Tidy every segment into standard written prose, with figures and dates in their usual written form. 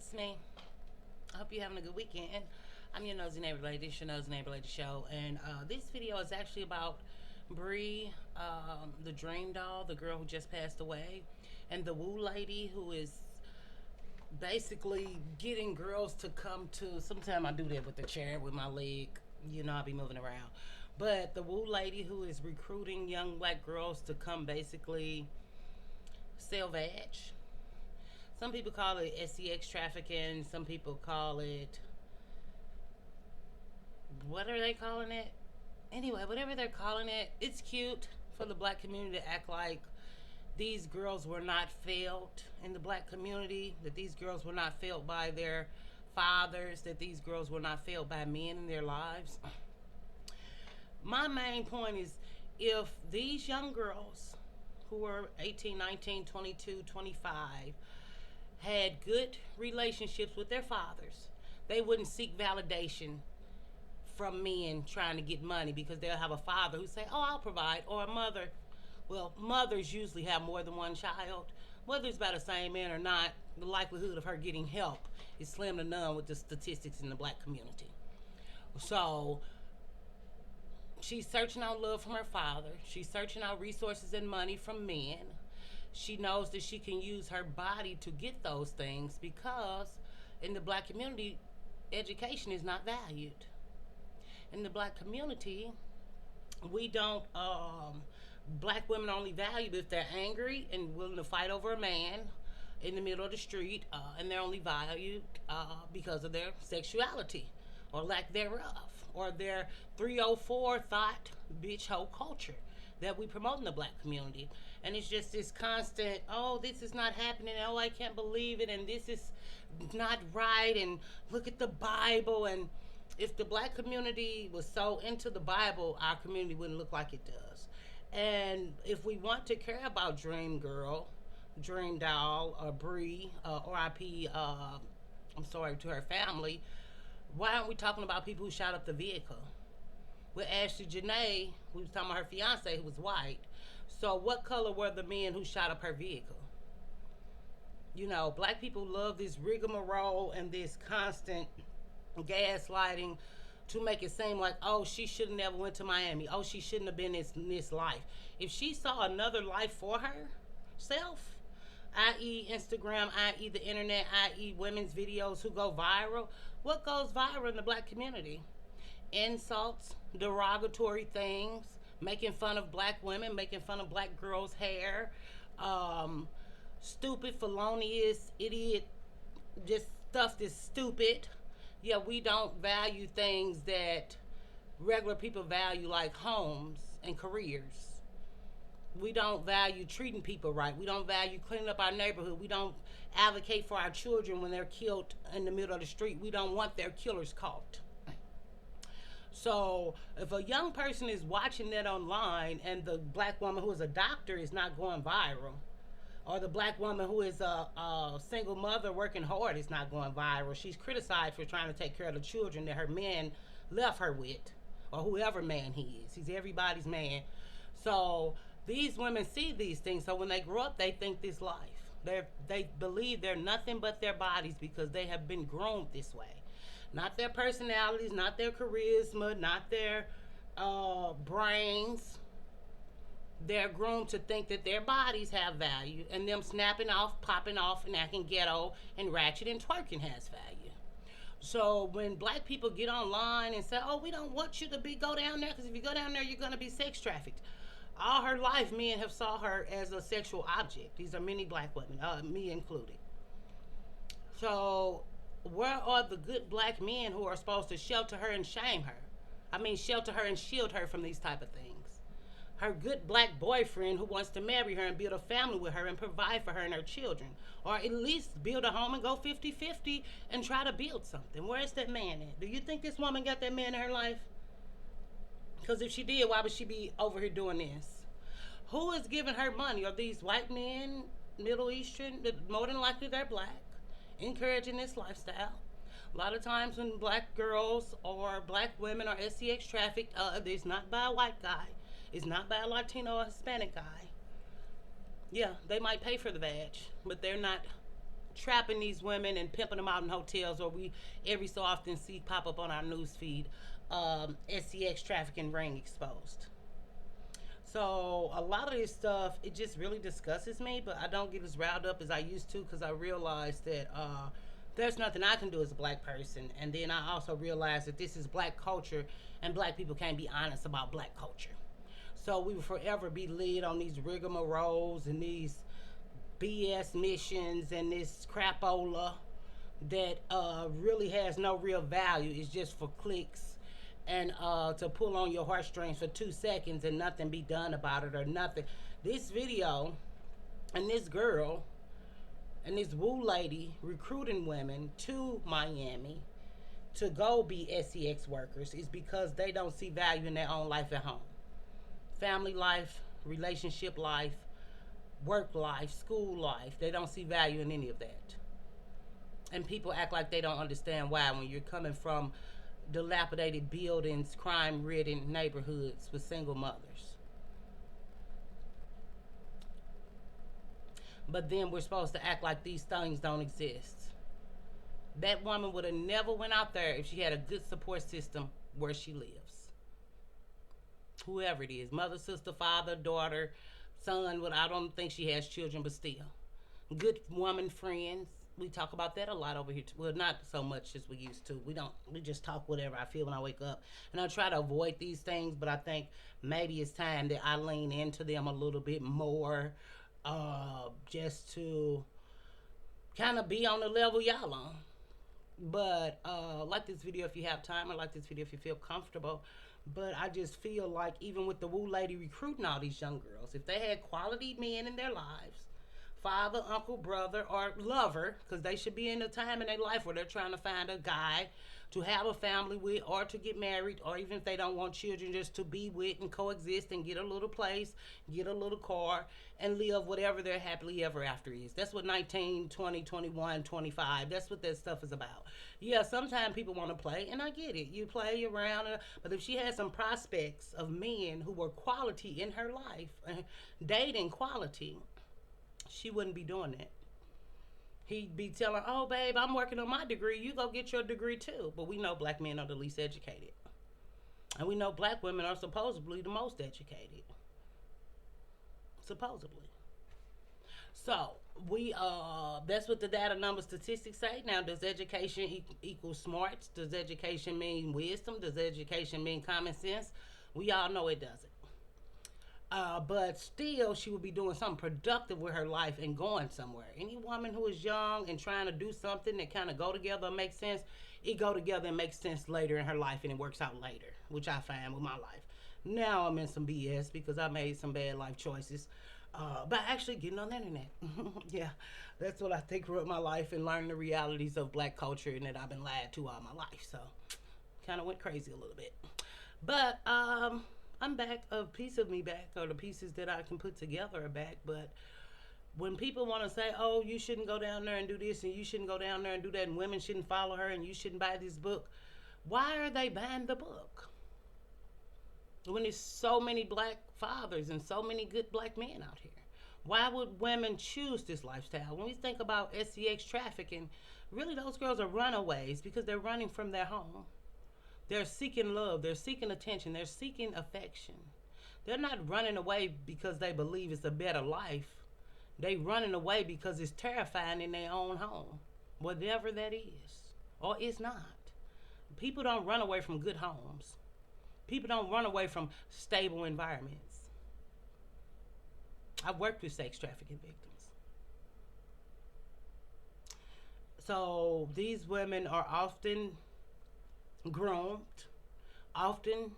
it's me. I hope you're having a good weekend. I'm your nosy neighbor lady. This your nosy neighbor lady show, and this video is actually about Bree, the dream doll, the girl who just passed away, and the woo lady who is basically getting girls to come to. Sometimes I do that with the chair with my leg. I'll be moving around. But the woo lady who is recruiting young black girls to come basically sell veg. Some people call it sex trafficking. Some people call it, what are they calling it? Anyway, whatever they're calling it, it's cute for the black community to act like these girls were not failed in the black community, that these girls were not failed by their fathers, that these girls were not failed by men in their lives. My main point is, if these young girls who are 18, 19, 22, 25 had good relationships with their fathers, they wouldn't seek validation from men trying to get money, because they'll have a father who say, "Oh, I'll provide," or a mother. Well, mothers usually have more than one child. Whether it's by the same man or not, the likelihood of her getting help is slim to none with the statistics in the black community. So she's searching out love from her father. She's searching out resources and money from men. She knows that she can use her body to get those things, because in the black community, education is not valued. In the black community, we don't, black women are only valued if they're angry and willing to fight over a man in the middle of the street, and they're only valued because of their sexuality or lack thereof, or their 304 thought bitch hoe culture that we promote in the black community. And it's just this constant, "Oh, this is not happening, oh, I can't believe it, and this is not right, and look at the Bible." And if the black community was so into the Bible, our community wouldn't look like it does. And if we want to care about Dream Girl, Dream Doll, or Bree, RIP, I'm sorry to her family, why aren't we talking about people who shot up the vehicle? With Ashley Janae, we was talking about her fiance who was white. So what color were the men who shot up her vehicle? Black people love this rigmarole and this constant gaslighting to make it seem like, oh, she should have never went to Miami. Oh, she shouldn't have been in this life. If she saw another life for herself, i.e. Instagram, i.e. the internet, i.e. women's videos who go viral, what goes viral in the black community? Insults, derogatory things, making fun of black women, making fun of black girls' hair, stupid, felonious, idiot, just stuff that's stupid. Yeah, we don't value things that regular people value, like homes and careers. We don't value treating people right. We don't value cleaning up our neighborhood. We don't advocate for our children when they're killed in the middle of the street. We don't want their killers caught. So if a young person is watching that online, and the black woman who is a doctor is not going viral, or the black woman who is a single mother working hard is not going viral, she's criticized for trying to take care of the children that her man left her with, or whoever man he is. He's everybody's man. So these women see these things. So when they grow up, they think this life. They believe they're nothing but their bodies, because they have been groomed this way. Not their personalities, not their charisma, not their brains. They're groomed to think that their bodies have value, and them snapping off, popping off, and acting ghetto and ratchet and twerking has value. So when black people get online and say, "Oh, we don't want you to go down there, because if you go down there, you're going to be sex trafficked." All her life, men have saw her as a sexual object. These are many black women, me included. So where are the good black men who are supposed to shelter her and shame her? Shelter her and shield her from these type of things. Her good black boyfriend who wants to marry her and build a family with her and provide for her and her children. Or at least build a home and go 50-50 and try to build something. Where is that man at? Do you think this woman got that man in her life? Because if she did, why would she be over here doing this? Who is giving her money? Are these white men, Middle Eastern? More than likely they're black, encouraging this lifestyle. A lot of times when black girls or black women are sex trafficked, it's not by a white guy. It's not by a Latino or Hispanic guy. Yeah, they might pay for the badge, but they're not trapping these women and pimping them out in hotels, or we every so often see pop up on our news feed, SCX trafficking ring exposed. So a lot of this stuff, it just really disgusts me, but I don't get as riled up as I used to because I realize that there's nothing I can do as a black person. And then I also realize that this is black culture and black people can't be honest about black culture. So we will forever be led on these rigmaroles and these BS missions and this crapola that really has no real value. It's just for clicks and to pull on your heartstrings for 2 seconds and nothing be done about it or nothing. This video and this girl and this woo lady recruiting women to Miami to go be SEX workers is because they don't see value in their own life at home. Family life, relationship life, work life, school life. They don't see value in any of that. And people act like they don't understand why when you're coming from dilapidated buildings, crime-ridden neighborhoods with single mothers. But then we're supposed to act like these things don't exist. That woman would have never went out there if she had a good support system where she lives. Whoever it is, mother, sister, father, daughter, son. I don't think she has children, but still. Good woman friends. We talk about that a lot over here. Well, not so much as we used to. We just talk whatever I feel when I wake up. And I try to avoid these things, but I think maybe it's time that I lean into them a little bit more, just to kind of be on the level y'all on. But like this video if you have time, or like this video if you feel comfortable. But I just feel like even with the woo lady recruiting all these young girls, if they had quality men in their lives, father, uncle, brother, or lover, because they should be in a time in their life where they're trying to find a guy to have a family with, or to get married, or even if they don't want children, just to be with and coexist and get a little place, get a little car, and live whatever their happily ever after is. That's what 19, 20, 21, 25, that's what that stuff is about. Yeah, sometimes people want to play, and I get it. You play around, but if she had some prospects of men who were quality in her life, dating quality, she wouldn't be doing that. He'd be telling, oh, babe, I'm working on my degree. You go get your degree, too. But we know black men are the least educated. And we know black women are supposedly the most educated. Supposedly. So, that's what the data number statistics say. Now, does education equal smarts? Does education mean wisdom? Does education mean common sense? We all know it doesn't. But still, she would be doing something productive with her life and going somewhere. Any woman who is young and trying to do something that kind of go together and make sense, it go together and makes sense later in her life, and it works out later, which I find with my life. Now I'm in some BS because I made some bad life choices by actually getting on the internet. Yeah, that's what I think wrote my life and learning the realities of black culture and that I've been lied to all my life. So kind of went crazy a little bit. But I'm back, a piece of me back, or the pieces that I can put together are back. But when people want to say, oh, you shouldn't go down there and do this, and you shouldn't go down there and do that, and women shouldn't follow her, and you shouldn't buy this book, why are they buying the book? When there's so many black fathers and so many good black men out here. Why would women choose this lifestyle? When we think about SCX trafficking, really those girls are runaways because they're running from their home. They're seeking love. They're seeking attention. They're seeking affection. They're not running away because they believe it's a better life. They running away because it's terrifying in their own home, whatever that is, or it's not. People don't run away from good homes. People don't run away from stable environments. I've worked with sex trafficking victims. So these women are often groomed, often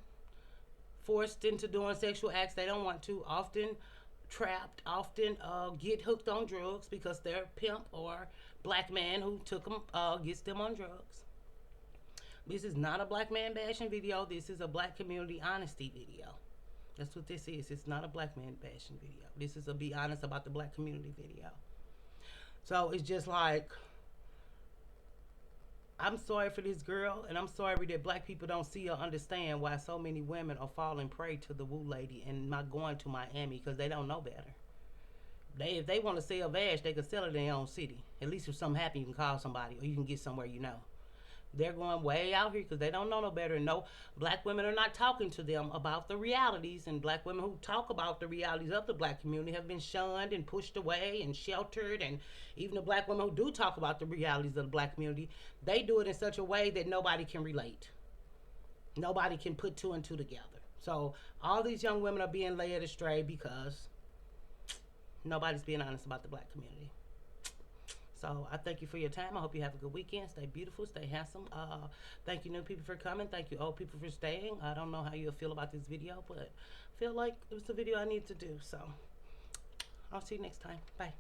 forced into doing sexual acts they don't want to, often trapped, often get hooked on drugs because their pimp or black man who took them gets them on drugs. This is not a black man bashing video. This is a black community honesty video. That's what this is. It's not a black man bashing video. This is a be honest about the black community video. So it's just like, I'm sorry for this girl, and I'm sorry that black people don't see or understand why so many women are falling prey to the woo lady and not going to Miami because they don't know better. If they want to sell Vash, they can sell it in their own city. At least if something happens, you can call somebody or you can get somewhere you know. They're going way out here because they don't know no better. And no, black women are not talking to them about the realities. And black women who talk about the realities of the black community have been shunned and pushed away and sheltered. And even the black women who do talk about the realities of the black community, they do it in such a way that nobody can relate. Nobody can put two and two together. So all these young women are being led astray because nobody's being honest about the black community. So I thank you for your time. I hope you have a good weekend. Stay beautiful, stay handsome. Thank you new people for coming. Thank you old people for staying. I don't know how you'll feel about this video, but I feel like it was the video I need to do. So I'll see you next time. Bye.